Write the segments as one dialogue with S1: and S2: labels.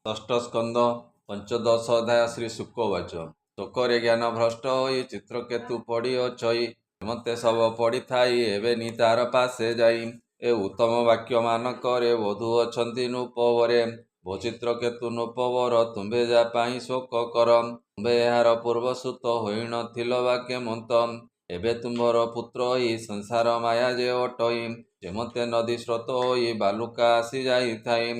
S1: ଷଷ୍ଠ ସ୍କନ୍ଦ ପଞ୍ଚଦଶ ଅଧ୍ୟାୟ ଶ୍ରୀ ଶୁକବାଚ। ଶୋକରେ ଜ୍ଞାନ ଭ୍ରଷ୍ଟ ହୋଇ ଚିତ୍ରକେତୁ ପଡ଼ିଅଛଇ ମତେ ସବ ପଡ଼ିଥାଇ ଏବେନି ତାର ପାଶେ ଯାଇ। ଏ ଉତ୍ତମ ବାକ୍ୟ ମାନଙ୍କରେ ବଧୂ ଅଛନ୍ତି ନୃପବରେ। ଭୋ ଚିତ୍ରକେତୁ ନୃପବର ତୁମ୍ଭେ ଯା ପାଇଁ ଶୋକ କର। ତୁମ୍ଭେ ଏହାର ପୂର୍ବ ସୁତ ହୋଇନଥିଲ ବା କେମନ୍ତ। ଏବେ ତୁମ୍ଭର ପୁତ୍ର ହୋଇ ସଂସାର ମାୟା ଯେ ଅଟଇ। ଯେମତେ ନଦୀ ସ୍ରୋତ ହୋଇ ବାଲୁକା ଆସି ଯାଇଥାଇ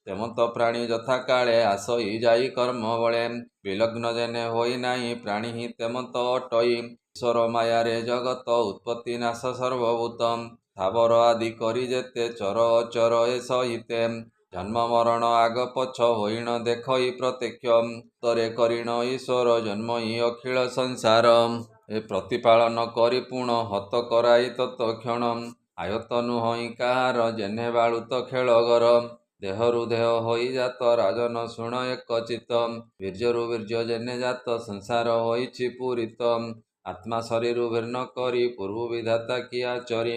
S1: ତେମନ୍ତ ପ୍ରାଣୀ ଯଥାକାଳେ ଆସଇ ଯାଇ କର୍ମ ବଳେ। ବିଲଗ୍ନ ଯେନେ ହୋଇ ନାହିଁ ପ୍ରାଣୀ ହିଁ ତେମନ୍ତ ଅଟଇ। ଈଶ୍ୱର ମାୟାରେ ଜଗତ ଉତ୍ପତ୍ତି ନାଶ ସର୍ବଭୂତ। ସ୍ଥାବର ଆଦି କରି ଯେତେ ଚର ଅଚର ଏ ସହିତେ। ଜନ୍ମ ମରଣ ଆଗ ପଛ ହୋଇଣ ଦେଖଇ ପ୍ରତ୍ୟକ୍ଷ। ଉତ୍ତରେ କରିଣ ଈଶ୍ୱର ଜନ୍ମଇ ଅଖିଳ ସଂସାର। ଏ ପ୍ରତିପାଳନ କରି ପୁଣ ହତ କରାଇ ତତ୍କ୍ଷଣ। ଆୟତ ନୁହଁ କାହାର ଯେହ୍ନେ ବାଳୁତ ଖେଳଗର। ଦେହରୁ ଦେହ ହୋଇ ଜାତ ରାଜନ ଶୁଣ ଏକ ଚିତ। ବୀର୍ଯ୍ୟରୁ ବୀର୍ଯ୍ୟ ଯେନେ ଜାତ ସଂସାର ହୋଇଛି ପୂରିତ। ଆତ୍ମା ଶରୀରୁ ଭିନ୍ନ କରି ପୂର୍ବୁ ବିଧାତା କି ଆଚରି।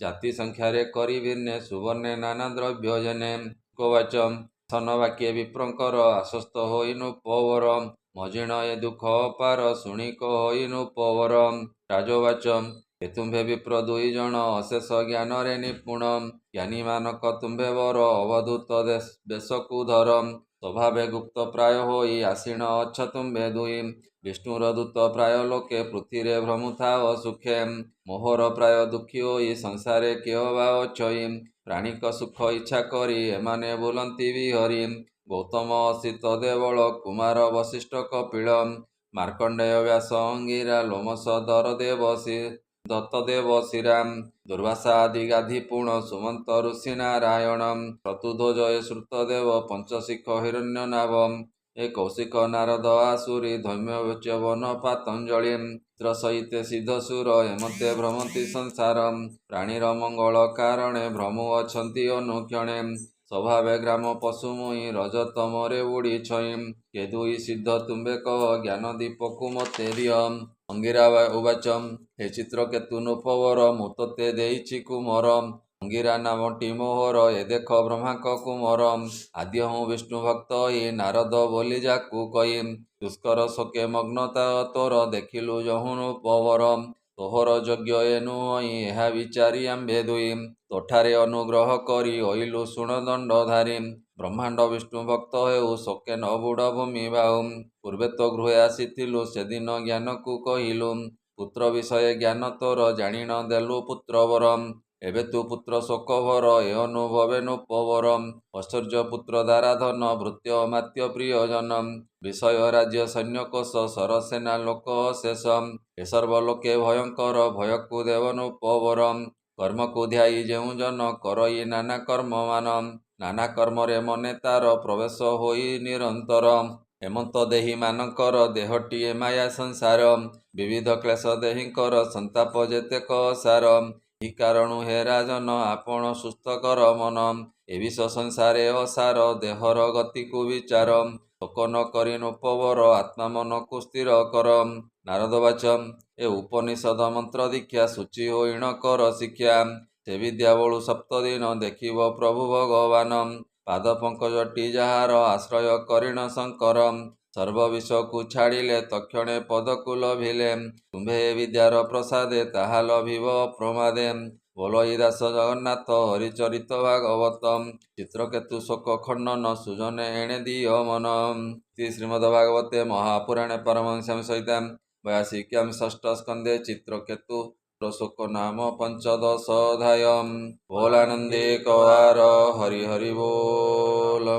S1: ଜାତି ସଂଖ୍ୟାରେ କରି ଭିନ୍ନେ ସୁବର୍ଣ୍ଣେ ନାନା ଦ୍ରବ୍ୟ ଯେନେ। ଶୁକବାଚ। ସନ ବାକ୍ୟେ ବିପ୍ରଙ୍କର ଆଶ୍ୱସ୍ତ ହୋଇ ନୃପବର। ମଜିଣ ଏ ଦୁଃଖ ଅପାର ଶୁଣି କହଇ ନୃପବର। ରାଜବାଚ। ଏ ତୁମ୍ଭେ ବିପ୍ର ଦୁଇ ଜଣ ଅଶେଷ ଜ୍ଞାନରେ ନିପୁଣ। ଜ୍ଞାନୀ ମାନକ ତୁମ୍ଭେ ବର ଅବଧୂତ ବେଶକୁ ଧର। ସ୍ୱଭାବେ ଗୁପ୍ତ ପ୍ରାୟ ହୋଇ ଆସୀନ ଅଛ ତୁମ୍ଭେ ଦୁଇ। ବିଷ୍ଣୁର ଦୂତ ପ୍ରାୟ ଲୋକେ ପୃଥିରେ ଭ୍ରମୁଥାଅ ସୁଖେ। ମୋହର ପ୍ରାୟ ଦୁଃଖୀ ହୋଇ ସଂସାରେ କେହ ବା ଅଛଇ। ପ୍ରାଣିକ ସୁଖ ଇଚ୍ଛା କରି ଏମାନେ ବୁଲନ୍ତି ବିହରି। ଗୌତମ ଅସିତ ଦେବଳ କୁମାର ବଶିଷ୍ଠ କପିଳ। ମାର୍କଣ୍ଡେୟ ବ୍ୟାସ ଅଙ୍ଗିରା ଲୋମସ ଦତ୍ତଦେବ ଶ୍ରୀରାମ। ଦୁର୍ବାସା ଆଦି ଗାଧି ପୁଣ ସୁମନ୍ତ ଋଷି ନାରାୟଣ। କ୍ରତୁଧ୍ୱଜ ଏ ଶ୍ରୁତଦେବ ପଞ୍ଚଶିଖ ହିରଣ୍ୟ ନାଭ। ଏ କୌଶିକ ନାରଦ ଆସୁରୀ ଧୈମ୍ୟ ଚ୍ୟବନ ପାତଞ୍ଜଳି। ଚିତ୍ର ସହିତେ ସିଦ୍ଧ ସୁର ଏମତେ ଭ୍ରମନ୍ତି ସଂସାର। ପ୍ରାଣୀର ମଙ୍ଗଳ କାରଣେ ଭ୍ରମୁ ଅଛନ୍ତି ଅନୁକ୍ଷଣେ। ସ୍ୱଭାବେ ଗ୍ରାମ ପଶୁ ମୁଇଁ ରଜତମରେ ବୁଡ଼ିଛଇ। କେ ଦୁଇ ସିଦ୍ଧ ତୁମ୍ଭେ କହ ଜ୍ଞାନ ଦୀପକୁ ମୋତେ ଦିଅ। ଅଙ୍ଗିରା ଉବାଚ। ହେ ଚିତ୍ରକେତୁ ନୃପବର ମୁଁ ତୋତେ ଦେଇଛି କୁମର। ଅଙ୍ଗିରା ନାମଟି ମୋହର ଏ ଦେଖ ବ୍ରହ୍ମାଙ୍କ କୁମର। ଆଦ୍ୟ ମୁଁ ବିଷ୍ଣୁ ଭକ୍ତ ହୋଇ ନାରଦ ବୋଲି ଯାକୁ କହି। ଦୁଷ୍କର ଶୋକେ ମଗ୍ନତା ତୋର ଦେଖିଲୁ ଯହୁଁ ନୃପବର। ତୋହର ଯୋଗ୍ୟ ଏ ନୁହଁ ଏହା ବିଚାରି ଆମ୍ଭେ ଦୁଇ। ତୋଠାରେ ଅନୁଗ୍ରହ କରି ଅଇଲୁ ଶୁଣ ଦଣ୍ଡଧାରୀ। ବ୍ରହ୍ମାଣ୍ଡ ବିଷ୍ଣୁ ଭକ୍ତ ହେଉ ଶୋକେ ନ ବୁଡ଼ ଭୂମି ବାହୁ। ପୂର୍ବେ ତୋ ଗୃହେ ଆସିଥିଲୁ ସେଦିନ ଜ୍ଞାନକୁ କହିଲୁ। ପୁତ୍ର ବିଷୟ ଜ୍ଞାନ ତୋର ଜାଣିଣ ଦେଲୁ ପୁତ୍ରବର। ଏବେ ତୁ ପୁତ୍ର ଶୋକଭର ଏ ଅନୁଭବେ ନୃପବର। ଐଶ୍ୱର୍ଯ୍ୟ ପୁତ୍ର ଦାରାଧନ ଭୃତ୍ୟ ଅମାତ୍ୟ ପ୍ରିୟଜନ। ବିଷୟ ରାଜ୍ୟ ସୈନ୍ୟକୋଶ ସରସେନା ଲୋକ ଅଶେଷ। ଏ ସର୍ବ ଲୋକେ ଭୟଙ୍କର ଭୟକୁ ଦେବ ନୃପବର। କର୍ମକୁ ଧ୍ୟାଇ ଯେଉଁ ଜନ କରଇ ନାନା କର୍ମମାନ। ନାନା କର୍ମରେ ମନେ ତାର ପ୍ରବେଶ ହୋଇ ନିରନ୍ତର। ହେମନ୍ତ ଦେହୀ ମାନଙ୍କର ଦେହଟିଏ ମାୟା ସଂସାର। ବିବିଧ କ୍ଲେଶ ଦେହୀଙ୍କର ସନ୍ତାପ ଯେତେକ ଅସାର। ଏହି କାରଣୁ ହେ ରାଜନ ଆପଣ ସୁସ୍ଥ କର ମନ। ଏ ବିଷ ସଂସାରେ ଅସାର ଦେହର ଗତିକୁ ବିଚାର। ଶୋକ ନ କରି ନୃପବର ଆତ୍ମା ମନକୁ ସ୍ଥିର କର। ନାରଦବାଚ। ଏ ଉପନିଷଦ ମନ୍ତ୍ର ଦୀକ୍ଷା ସୂଚି ହୋଇଣ କର ଶିକ୍ଷା। ସେ ବିଦ୍ୟା ବଳୁ ସପ୍ତଦିନ ଦେଖିବ ପ୍ରଭୁ ଭଗବାନ। ପାଦ ପଙ୍କଜଟି ଯାହାର ଆଶ୍ରୟ କରିଣ ଶଙ୍କର। ସର୍ବ ବିଷକୁ ଛାଡ଼ିଲେ ତକ୍ଷଣେ ପଦକୁ ଲଭିଲେ। ତୁମ୍ଭେ ଏ ବିଦ୍ୟାର ପ୍ରସାଦେ ତାହା ଲଭିବ ଅପ୍ରମାଦେ। ବୋଲ ଇ ଦାସ ଜଗନ୍ନାଥ ହରିଚରିତ ଭାଗବତ। ଚିତ୍ରକେତୁ ଶୋକ ଖଣ୍ଡନ ସୁଜନେ ଏଣେ ଦିଅ ମନ। ଶ୍ରୀମଦ୍ ଭାଗବତେ ମହାପୁରାଣେ ପାରମହଂସ୍ୟାଂ ସହିତାଂ 82 ଷଷ୍ଠ ସ୍କନ୍ଧେ ଚିତ୍ରକେତୁ ଶୋକ ନାମ ପଞ୍ଚଦଶ ଅଧ୍ୟାୟ। ବୋଲାନନ୍ଦେ କୱାର ହରି ହରି ବୋଲ।